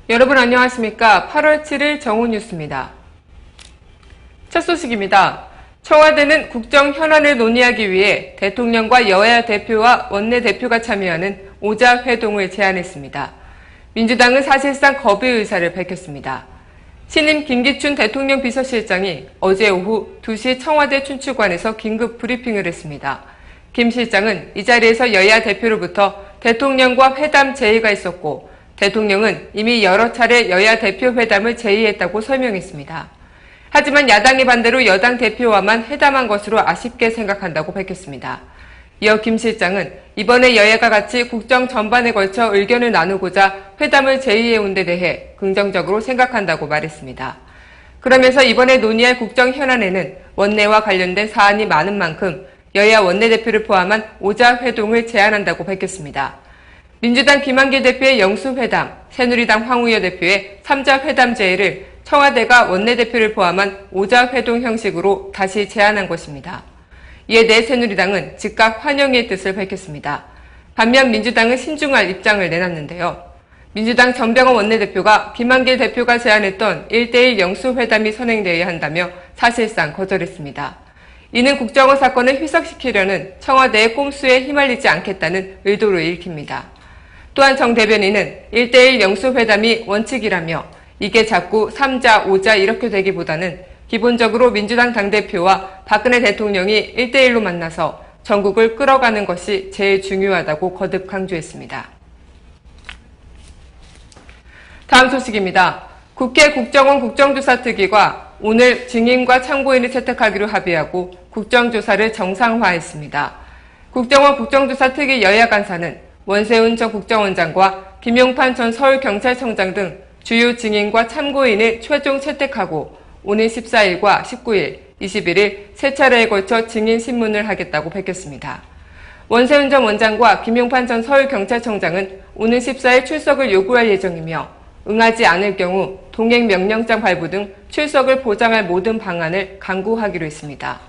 여러분 안녕하십니까? 8월 7일 정오뉴스입니다. 첫 소식입니다. 청와대는 국정 현안을 논의하기 위해 대통령과 여야 대표와 원내대표가 참여하는 오자회동을 제안했습니다. 민주당은 사실상 거부의 의사를 밝혔습니다. 신임 김기춘 대통령 비서실장이 어제 오후 2시 청와대 춘추관에서 긴급 브리핑을 했습니다. 김 실장은 이 자리에서 여야 대표로부터 대통령과 회담 제의가 있었고 대통령은 이미 여러 차례 여야 대표 회담을 제의했다고 설명했습니다. 하지만 야당의 반대로 여당 대표와만 회담한 것으로 아쉽게 생각한다고 밝혔습니다. 이어 김 실장은 이번에 여야가 같이 국정 전반에 걸쳐 의견을 나누고자 회담을 제의해온 데 대해 긍정적으로 생각한다고 말했습니다. 그러면서 이번에 논의할 국정 현안에는 원내와 관련된 사안이 많은 만큼 여야 원내대표를 포함한 오자회동을 제안한다고 밝혔습니다. 민주당 김한길 대표의 영수회담, 새누리당 황우여 대표의 3자 회담 제의를 청와대가 원내대표를 포함한 오자회동 형식으로 다시 제안한 것입니다. 이에 대해 새누리당은 즉각 환영의 뜻을 밝혔습니다. 반면 민주당은 신중할 입장을 내놨는데요. 민주당 전병헌 원내대표가 김한길 대표가 제안했던 1대1 영수회담이 선행되어야 한다며 사실상 거절했습니다. 이는 국정원 사건을 희석시키려는 청와대의 꼼수에 휘말리지 않겠다는 의도로 읽힙니다. 또한 정 대변인은 1대1 영수회담이 원칙이라며 이게 자꾸 3자, 5자 이렇게 되기보다는 기본적으로 민주당 당대표와 박근혜 대통령이 1대1로 만나서 전국을 끌어가는 것이 제일 중요하다고 거듭 강조했습니다. 다음 소식입니다. 국회 국정원 국정조사특위가 오늘 증인과 참고인을 채택하기로 합의하고 국정조사를 정상화했습니다. 국정원 국정조사특위 여야 간사는 원세훈 전 국정원장과 김용판 전 서울경찰청장 등 주요 증인과 참고인을 최종 채택하고 오는 14일과 19일, 21일 세 차례에 걸쳐 증인 신문을 하겠다고 밝혔습니다. 원세훈 전 원장과 김용판 전 서울경찰청장은 오는 14일 출석을 요구할 예정이며 응하지 않을 경우 동행명령장 발부 등 출석을 보장할 모든 방안을 강구하기로 했습니다.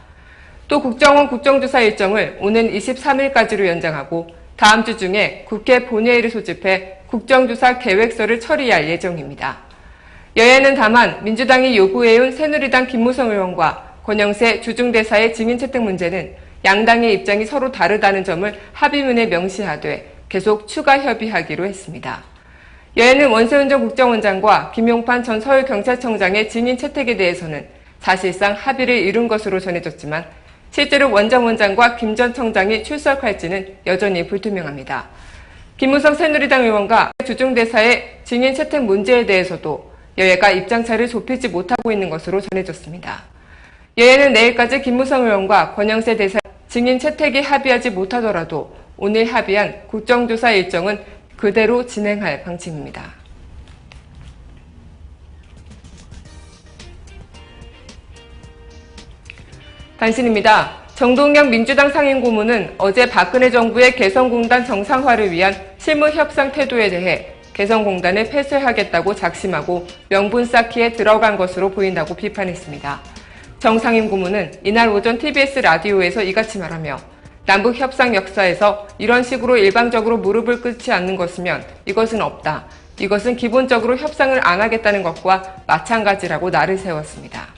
또 국정원 국정조사 일정을 오는 23일까지로 연장하고 다음 주 중에 국회 본회의를 소집해 국정조사 계획서를 처리할 예정입니다. 여야는 다만 민주당이 요구해온 새누리당 김무성 의원과 권영세 주중대사의 증인 채택 문제는 양당의 입장이 서로 다르다는 점을 합의문에 명시하되 계속 추가 협의하기로 했습니다. 여야는 원세훈 전 국정원장과 김용판 전 서울경찰청장의 증인 채택에 대해서는 사실상 합의를 이룬 것으로 전해졌지만 실제로 원 전 원장과 김 전 청장이 출석할지는 여전히 불투명합니다. 김무성 새누리당 의원과 주중대사의 증인 채택 문제에 대해서도 여야가 입장차를 좁히지 못하고 있는 것으로 전해졌습니다. 여야는 내일까지 김무성 의원과 권영세 대사 증인 채택에 합의하지 못하더라도 오늘 합의한 국정조사 일정은 그대로 진행할 방침입니다. 단신입니다. 정동영 민주당 상임고문은 어제 박근혜 정부의 개성공단 정상화를 위한 실무협상 태도에 대해 개성공단을 폐쇄하겠다고 작심하고 명분 쌓기에 들어간 것으로 보인다고 비판했습니다. 정 상임고문은 이날 오전 TBS 라디오에서 이같이 말하며 남북협상 역사에서 이런 식으로 일방적으로 무릎을 꿇지 않는 것이면 이것은 없다. 이것은 기본적으로 협상을 안 하겠다는 것과 마찬가지라고 날을 세웠습니다.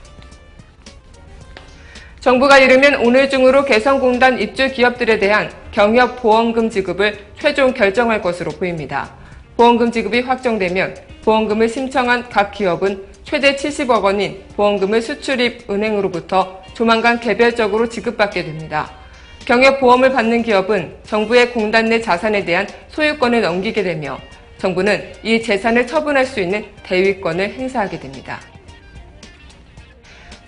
정부가 이르면 오늘 중으로 개성공단 입주 기업들에 대한 경협 보험금 지급을 최종 결정할 것으로 보입니다. 보험금 지급이 확정되면 보험금을 신청한 각 기업은 최대 70억 원인 보험금을 수출입 은행으로부터 조만간 개별적으로 지급받게 됩니다. 경협 보험을 받는 기업은 정부의 공단 내 자산에 대한 소유권을 넘기게 되며 정부는 이 재산을 처분할 수 있는 대위권을 행사하게 됩니다.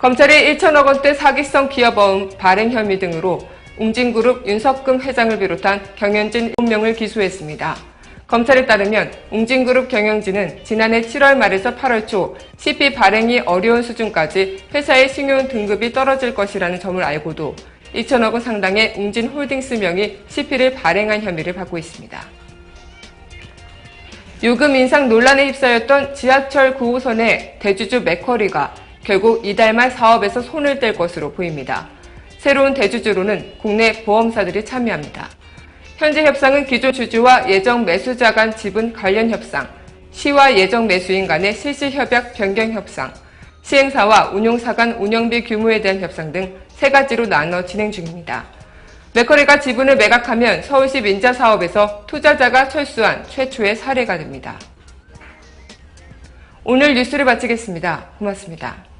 검찰이 1천억 원대 사기성 기업어음 발행 혐의 등으로 웅진그룹 윤석금 회장을 비롯한 경영진 7명을 기소했습니다. 검찰에 따르면 웅진그룹 경영진은 지난해 7월 말에서 8월 초 CP 발행이 어려운 수준까지 회사의 신용 등급이 떨어질 것이라는 점을 알고도 1천억 원 상당의 웅진홀딩스 명의 CP를 발행한 혐의를 받고 있습니다. 요금 인상 논란에 휩싸였던 지하철 9호선의 대주주 맥쿼리가 결국 이달 말 사업에서 손을 뗄 것으로 보입니다. 새로운 대주주로는 국내 보험사들이 참여합니다. 현재 협상은 기존 주주와 예정 매수자 간 지분 관련 협상, 시와 예정 매수인 간의 실시협약 변경 협상, 시행사와 운용사 간 운영비 규모에 대한 협상 등 세 가지로 나눠 진행 중입니다. 메커리가 지분을 매각하면 서울시 민자 사업에서 투자자가 철수한 최초의 사례가 됩니다. 오늘 뉴스를 마치겠습니다. 고맙습니다.